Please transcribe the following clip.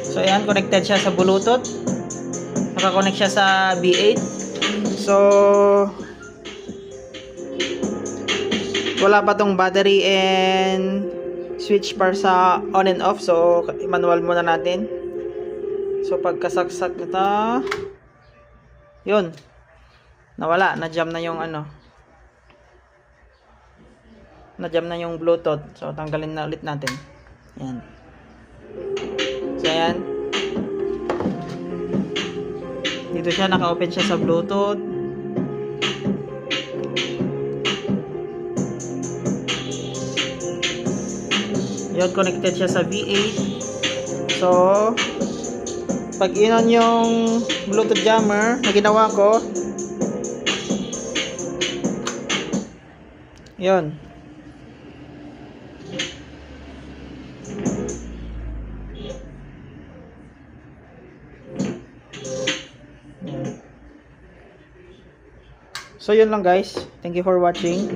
So ayan, connected siya sa Bluetooth. Nakakonect siya sa V8. So wala pa tong battery and switch para sa on and off. So manual muna natin. So pagkasaksak nito, yun, nawala, na-jam na yung na-jam na yung Bluetooth. So tanggalin na ulit natin. Yan. So ayan, dito siya, naka-open siya sa Bluetooth. Yun, connected siya sa V8. So pag inon yung Bluetooth jammer na ginawa ko, yun, so yun lang guys, thank you for watching.